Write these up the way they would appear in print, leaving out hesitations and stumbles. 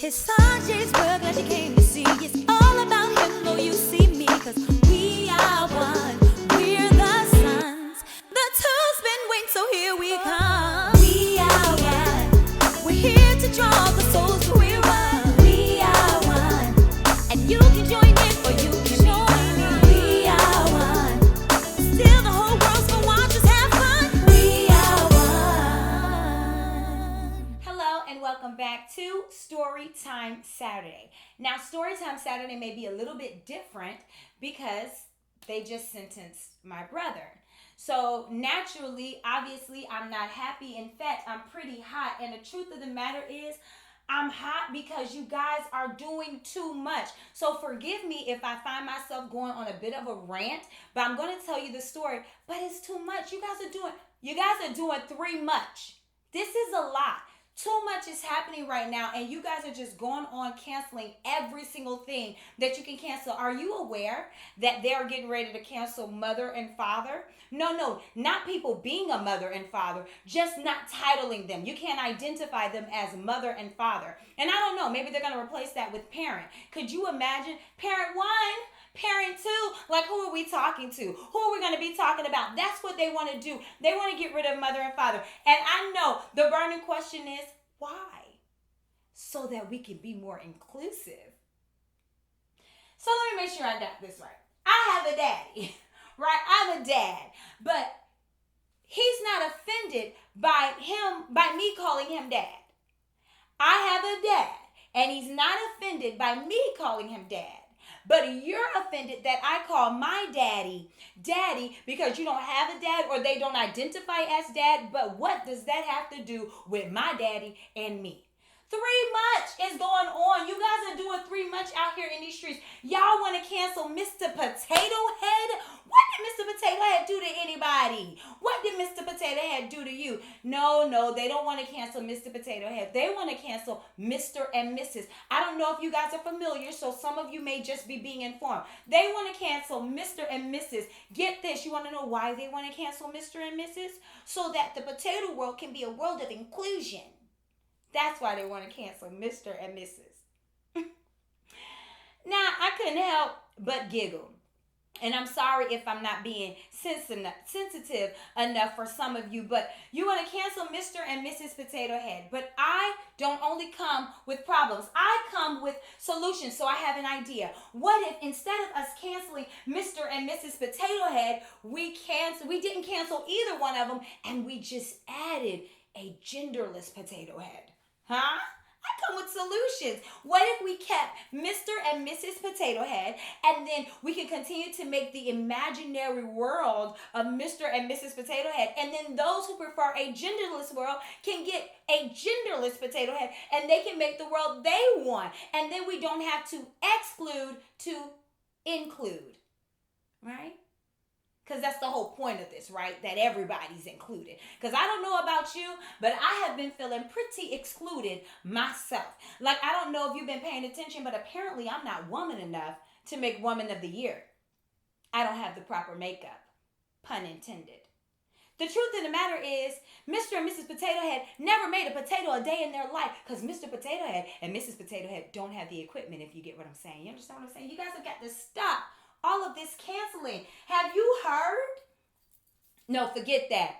It's Sanjay's world, glad you came to see. It's all about him, though you see me, cause we are one. We're the sons. The two's been waiting, so here we come. We are one. We're here to draw the souls, so we're one. We are one. And you can join in, or you can join in. We are one. Still the whole world's gonna watch us have fun. We are one. Hello and welcome back to Storytime Saturday. Now, Storytime Saturday may be a little bit different because they just sentenced my brother. So naturally, obviously, I'm not happy. In fact, I'm pretty hot. And the truth of the matter is, I'm hot because you guys are doing too much. So forgive me if I find myself going on a bit of a rant, but I'm going to tell you the story. But it's too much. You guys are doing too much. This is a lot. Too much is happening right now, and you guys are just going on canceling every single thing that you can cancel. Are you aware that they're getting ready to cancel mother and father? No, not people being a mother and father, just not titling them. You can't identify them as mother and father. And I don't know, maybe they're going to replace that with parent. Could you imagine parent one? Parent two, like who are we talking to? Who are we going to be talking about? That's what they want to do. They want to get rid of mother and father. And I know the burning question is, why? So that we can be more inclusive. So let me make sure I got this right. I have a daddy, right? I have a dad, but he's not offended by me calling him dad. I have a dad, and he's not offended by me calling him dad. But you're offended that I call my daddy because you don't have a dad or they don't identify as dad. But what does that have to do with my daddy and me? Three much is going on. You guys are doing three much out here in these streets. Y'all want to cancel Mr. Potato Head? What did Mr. Potato Head do to anybody? What did Mr. Potato Head do to you? No, they don't want to cancel Mr. Potato Head. They want to cancel Mr. and Mrs. I don't know if you guys are familiar, so some of you may just be being informed. They want to cancel Mr. and Mrs. Get this, you want to know why they want to cancel Mr. and Mrs.? So that the potato world can be a world of inclusion. That's why they want to cancel Mr. and Mrs. Now, I couldn't help but giggle. And I'm sorry if I'm not being sensitive enough for some of you, but you want to cancel Mr. and Mrs. Potato Head. But I don't only come with problems. I come with solutions. So I have an idea. What if instead of us canceling Mr. and Mrs. Potato Head, we didn't cancel either one of them, and we just added a genderless potato head? Huh? I come with solutions. What if we kept Mr. and Mrs. Potato Head, and then we can continue to make the imaginary world of Mr. and Mrs. Potato Head, and then those who prefer a genderless world can get a genderless potato head, and they can make the world they want, and then we don't have to exclude to include, right? Because that's the whole point of this, right? That everybody's included. Because I don't know about you, but I have been feeling pretty excluded myself. Like, I don't know if you've been paying attention, but apparently I'm not woman enough to make Woman of the Year. I don't have the proper makeup. Pun intended. The truth of the matter is, Mr. and Mrs. Potato Head never made a potato a day in their life because Mr. Potato Head and Mrs. Potato Head don't have the equipment, if you get what I'm saying. You understand what I'm saying? You guys have got to stop all of this canceling. Have you heard? No, forget that.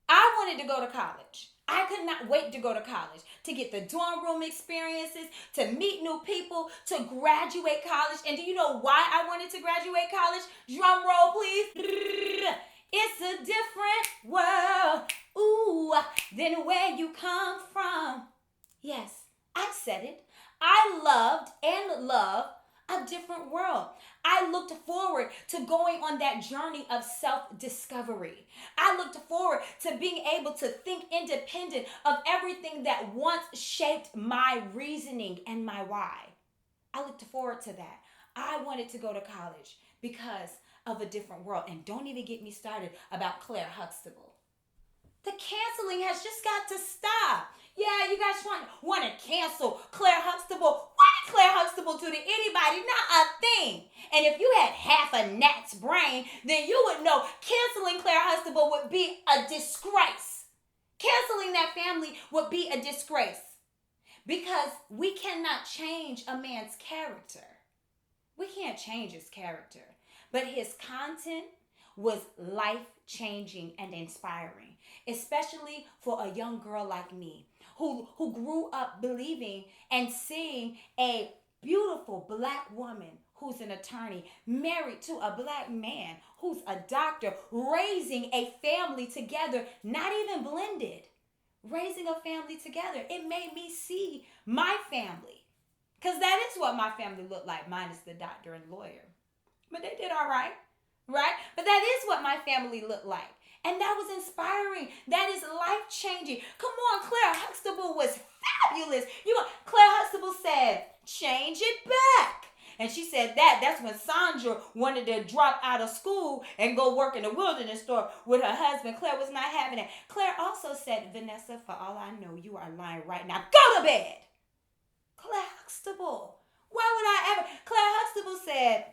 I wanted to go to college. I could not wait to go to college, to get the dorm room experiences, to meet new people, to graduate college. And do you know why I wanted to graduate college? Drum roll, please. It's a different world, ooh, than where you come from. Yes, I said it. I loved and love a different world. I looked forward to going on that journey of self-discovery. I looked forward to being able to think independent of everything that once shaped my reasoning and my why. I looked forward to that. I wanted to go to college because of a different world. And don't even get me started about Claire Huxtable. The canceling has just got to stop. Yeah, you guys want to cancel Claire Huxtable. What did Claire Huxtable do to anybody? Not a thing. And if you had half a gnat's brain, then you would know canceling Claire Huxtable would be a disgrace. Canceling that family would be a disgrace. Because we cannot change a man's character. We can't change his character. But his content was life-changing and inspiring, especially for a young girl like me who grew up believing and seeing a beautiful black woman who's an attorney, married to a black man who's a doctor, raising a family together, not even blended, raising a family together. It made me see my family, because that is what my family looked like, minus the doctor and lawyer. But they did all right, right? But that is what my family looked like. And that was inspiring. That is life-changing. Come on, Claire Huxtable was fabulous. Claire Huxtable said, change it back. And she said that's when Sandra wanted to drop out of school and go work in a wilderness store with her husband. Claire was not having it. Claire also said, Vanessa, for all I know, you are lying right now. Go to bed. Claire Huxtable. Why would I ever? Claire Huxtable said,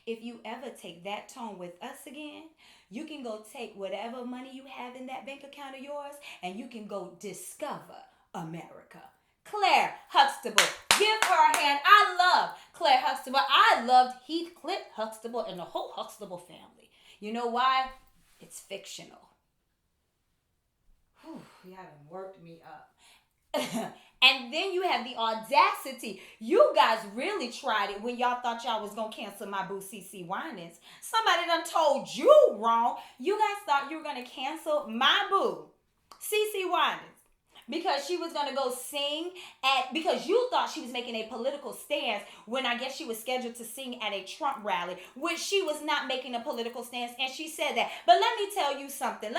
if you ever take that tone with us again, you can go take whatever money you have in that bank account of yours and you can go discover America. Claire Huxtable. Give her a hand. I love Claire Huxtable. I loved Heathcliff Huxtable and the whole Huxtable family. You know why? It's fictional. Whew, you haven't worked me up. And then you have the audacity. You guys really tried it when y'all thought y'all was going to cancel my boo CeCe Winans. Somebody done told you wrong. You guys thought you were going to cancel my boo CeCe Winans because she was going to go sing because you thought she was making a political stance when I guess she was scheduled to sing at a Trump rally, which she was not making a political stance, and she said that. But let me tell you something.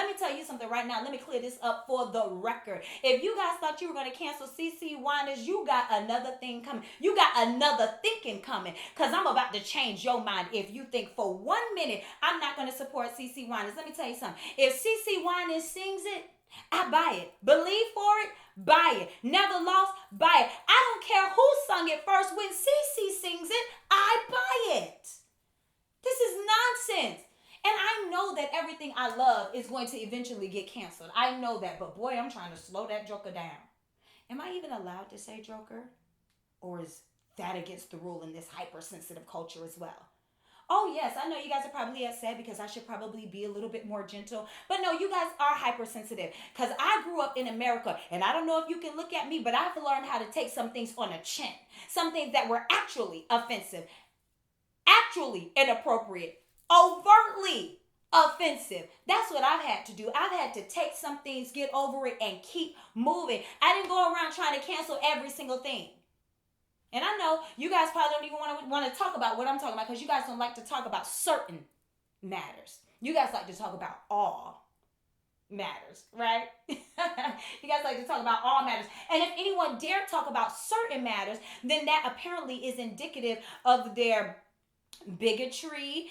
Right now. Let me clear this up for the record. If you guys thought you were going to cancel CeCe Winans, you got another thing coming. You got another thinking coming, because I'm about to change your mind if you think for 1 minute I'm not going to support CeCe Winans. Let me tell you something. If CeCe Winans sings it, I buy it. Believe for it, buy it. Never lost, buy it. I don't care who sung it first. When CeCe sings it, I buy it. This is nonsense. And I know that everything I love is going to eventually get canceled. I know that. But boy, I'm trying to slow that joker down. Am I even allowed to say joker? Or is that against the rule in this hypersensitive culture as well? Oh, yes, I know you guys are probably upset because I should probably be a little bit more gentle. But no, you guys are hypersensitive because I grew up in America, and I don't know if you can look at me, but I've learned how to take some things on a chin. Some things that were actually offensive, actually inappropriate, overtly offensive. That's what I've had to do. I've had to take some things, get over it, and keep moving. I didn't go around trying to cancel every single thing. And I know you guys probably don't even want to talk about what I'm talking about because you guys don't like to talk about certain matters. You guys like to talk about all matters, right? You guys like to talk about all matters. And if anyone dare talk about certain matters, then that apparently is indicative of their bigotry,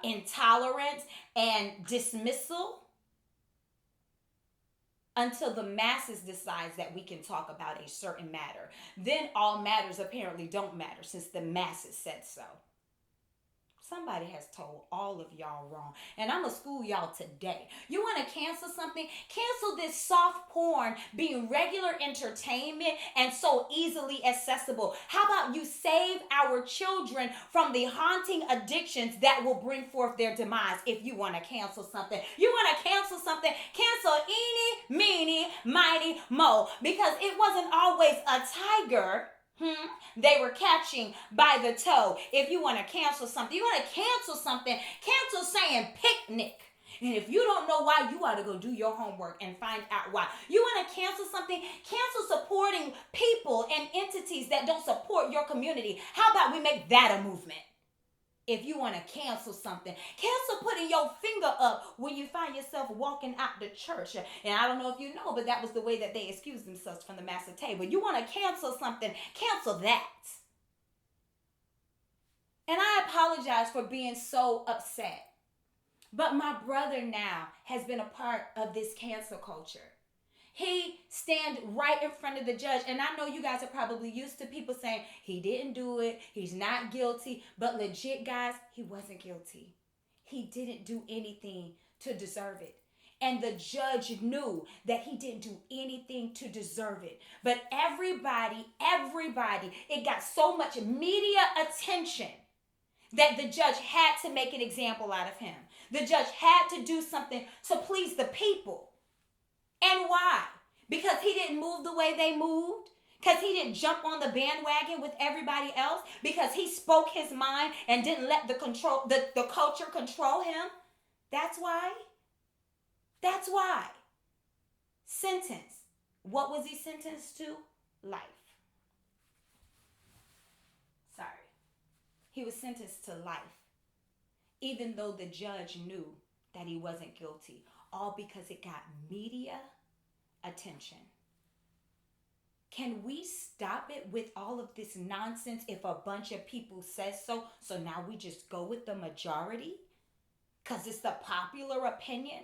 intolerance, and dismissal. Until the masses decides that we can talk about a certain matter. Then all matters apparently don't matter since the masses said so. Somebody has told all of y'all wrong. And I'm going to school y'all today. You want to cancel something? Cancel this soft porn being regular entertainment and so easily accessible. How about you save our children from the haunting addictions that will bring forth their demise? If you want to cancel something. You want to cancel something? Cancel eeny, meeny, miny, mo. Because it wasn't always a tiger they were catching by the toe. If you want to cancel something, cancel saying picnic. And if you don't know why, you ought to go do your homework and find out why. You want to cancel something, cancel supporting people and entities that don't support your community. How about we make that a movement? If you want to cancel something, cancel putting your finger up when you find yourself walking out the church. And I don't know if you know, but that was the way that they excused themselves from the master table. You want to cancel something, cancel that. And I apologize for being so upset. But my brother now has been a part of this cancel culture. He stand right in front of the judge. And I know you guys are probably used to people saying, he didn't do it. He's not guilty. But legit, guys, he wasn't guilty. He didn't do anything to deserve it. And the judge knew that he didn't do anything to deserve it. But everybody, it got so much media attention that the judge had to make an example out of him. The judge had to do something to please the people. And why? Because he didn't move the way they moved. Because he didn't jump on the bandwagon with everybody else. Because he spoke his mind and didn't let the culture control him. That's why. That's why. Sentence. What was he sentenced to? Life. Sorry. He was sentenced to life. Even though the judge knew that he wasn't guilty. All because it got media attention. Can we stop it with all of this nonsense if a bunch of people says so? So now we just go with the majority? Because it's the popular opinion?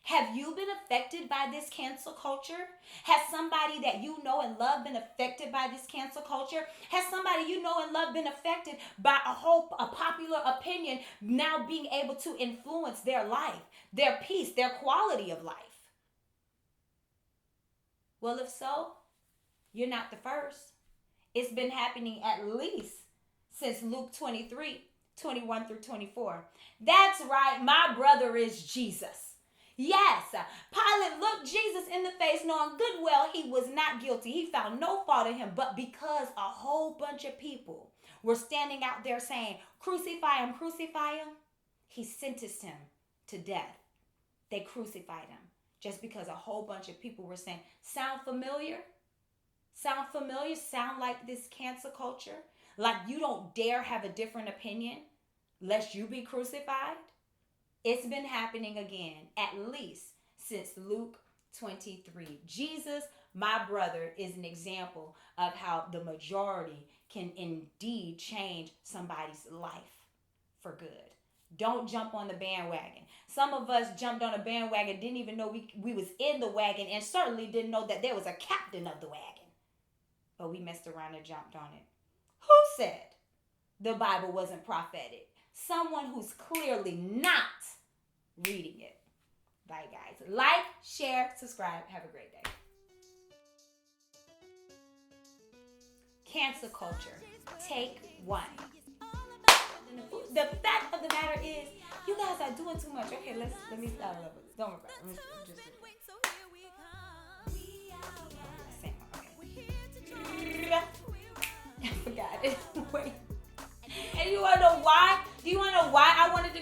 Have you been affected by this cancel culture? Has somebody that you know and love been affected by this cancel culture? Has somebody you know and love been affected by a popular opinion now being able to influence their life, their peace, their quality of life? Well, if so, you're not the first. It's been happening at least since Luke 23, 21 through 24. That's right, my brother is Jesus. Yes, Pilate looked Jesus in the face knowing good well he was not guilty. He found no fault in him, but because a whole bunch of people were standing out there saying, crucify him, he sentenced him to death. They crucified him just because a whole bunch of people were saying, sound familiar? Sound familiar? Sound like this cancel culture? Like you don't dare have a different opinion lest you be crucified? It's been happening again, at least since Luke 23. Jesus, my brother, is an example of how the majority can indeed change somebody's life for good. Don't jump on the bandwagon. Some of us jumped on a bandwagon, didn't even know we was in the wagon, and certainly didn't know that there was a captain of the wagon. But we messed around and jumped on it. Who said the Bible wasn't prophetic? Someone who's clearly not reading it. Bye, guys. Like, share, subscribe. Have a great day. Cancel culture. Take one. The fact of the matter is, you guys are doing too much. Okay, let me start over. Don't worry about it. I forgot it. Wait. And you want to know why? Do you want to know why I wanted to